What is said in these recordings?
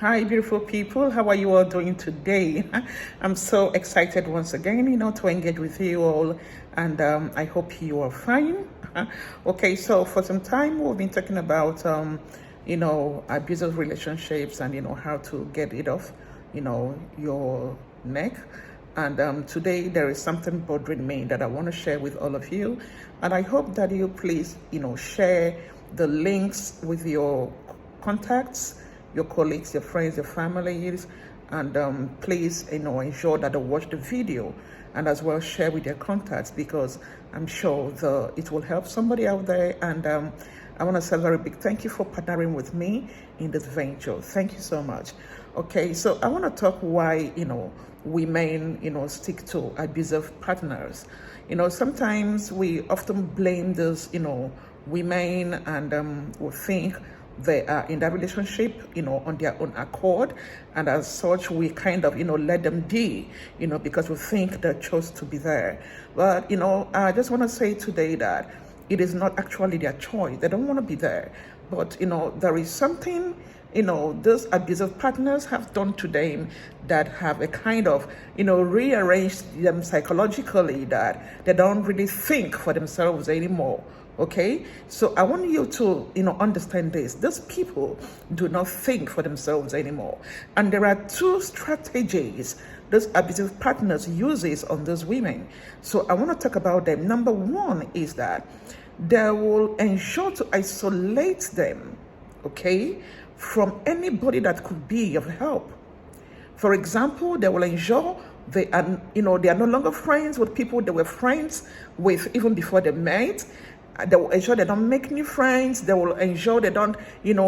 Hi, beautiful people. How are you all doing today? I'm so excited once again, to engage with you all, and I hope you are fine. Okay, so for some time we've been talking about, abusive relationships and how to get it off, your neck. And today there is something bothering me that I want to share with all of you, and I hope that you please, share the links with your contacts, your colleagues, your friends, your families, and please, ensure that they watch the video and as well share with their contacts, because I'm sure it will help somebody out there. And I want to say a very big thank you for partnering with me in this venture. Thank you so much. Okay, so I want to talk why, women, stick to abusive partners. Sometimes we often blame those, women, and we think they are in that relationship, on their own accord, and as such, we kind of, let them be, because we think they chose to be there. But, I just want to say today that it is not actually their choice. They don't want to be there. But, there is something, those abusive partners have done to them that have a kind of, rearranged them psychologically, that they don't really think for themselves anymore. Okay, so I want you to, understand this. These people do not think for themselves anymore. And there are two strategies those abusive partners uses on those women. So I want to talk about them. Number one is that they will ensure to isolate them, okay, from anybody that could be of help. For example, they will ensure they are no longer friends with people they were friends with even before they met. They will ensure they don't make new friends. They will ensure they don't,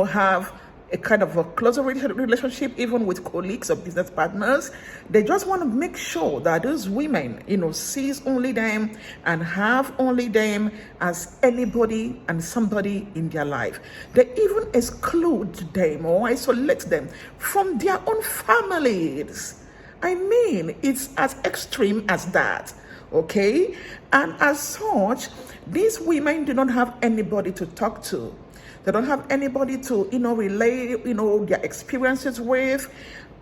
have a kind of a closer relationship even with colleagues or business partners. They just want to make sure that those women, sees only them and have only them as anybody and somebody in their life. They even exclude them or isolate them from their own families. I mean, it's as extreme as that. Okay, and as such, these women do not have anybody to talk to. They don't have anybody to, relay, their experiences with,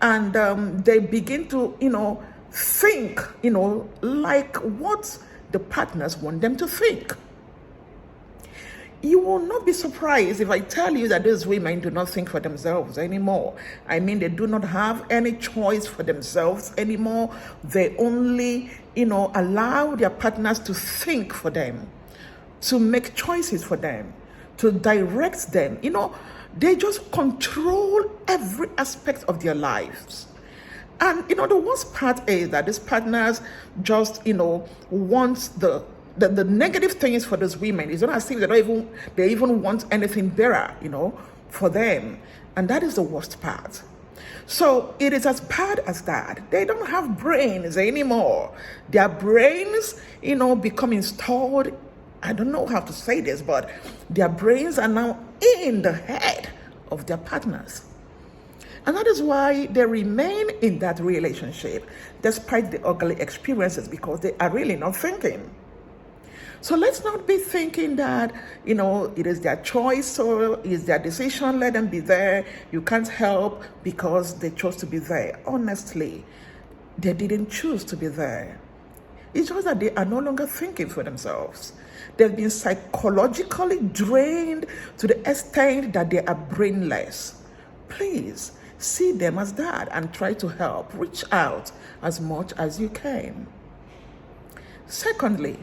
and they begin to, think, like what the partners want them to think. You will not be surprised if I tell you that these women do not think for themselves anymore. I mean, they do not have any choice for themselves anymore. They only, allow their partners to think for them, to make choices for them, to direct them. They just control every aspect of their lives. And, the worst part is that these partners just, want the negative things for those women. It's not as if they even want anything better, for them. And that is the worst part. So it is as bad as that. They don't have brains anymore. Their brains, become installed. I don't know how to say this, but their brains are now in the head of their partners. And that is why they remain in that relationship despite the ugly experiences, because they are really not thinking. So let's not be thinking that, it is their choice or it's their decision, let them be there. You can't help because they chose to be there. Honestly, they didn't choose to be there. It's just that they are no longer thinking for themselves. They've been psychologically drained to the extent that they are brainless. Please see them as that and try to help. Reach out as much as you can. Secondly,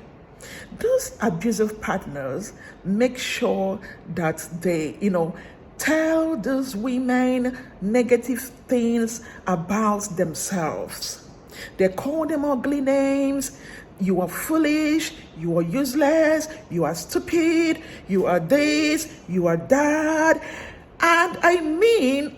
those abusive partners make sure that they, tell those women negative things about themselves. They call them ugly names. You are foolish, you are useless, you are stupid, you are this, you are that. And I mean,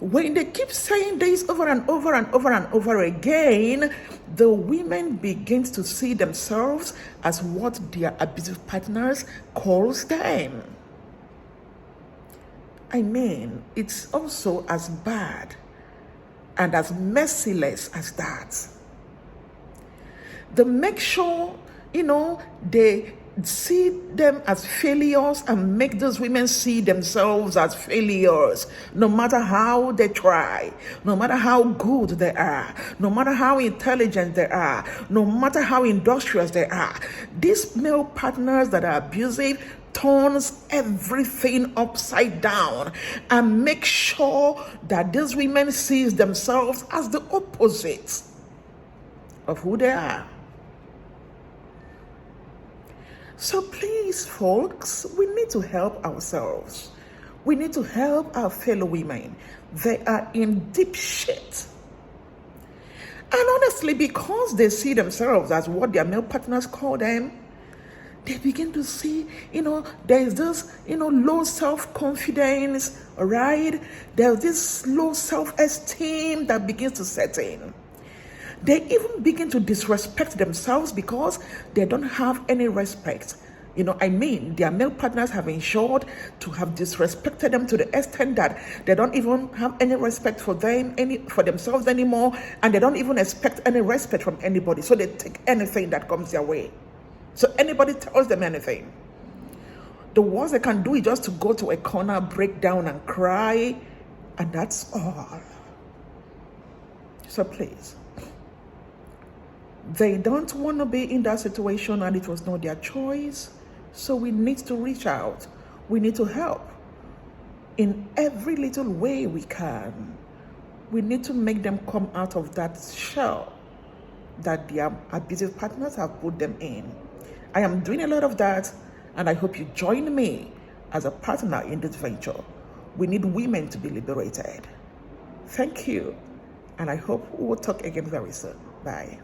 when they keep saying this over and over and over and over again, the women begin to see themselves as what their abusive partners calls them. I mean, it's also as bad and as merciless as that. They make sure, they see them as failures and make those women see themselves as failures, no matter how they try, no matter how good they are, no matter how intelligent they are, no matter how industrious they are. These male partners that are abusive turns everything upside down and make sure that these women sees themselves as the opposite of who they are. So please, folks, we need to help ourselves. We need to help our fellow women. They are in deep shit. And honestly, because they see themselves as what their male partners call them, they begin to see, there is this, low self-confidence, right? There's this low self-esteem that begins to set in. They even begin to disrespect themselves because they don't have any respect. Their male partners have ensured to have disrespected them to the extent that they don't even have any respect for themselves anymore, and they don't even expect any respect from anybody. So they take anything that comes their way. So anybody tells them anything, the worst they can do is just to go to a corner, break down and cry, and that's all. So please, they don't want to be in that situation, and it was not their choice. So we need to reach out. We need to help in every little way we can. We need to make them come out of that shell that their abusive partners have put them in. I am doing a lot of that, and I hope you join me as a partner in this venture. We need women to be liberated. Thank you, and I hope we will talk again very soon. Bye.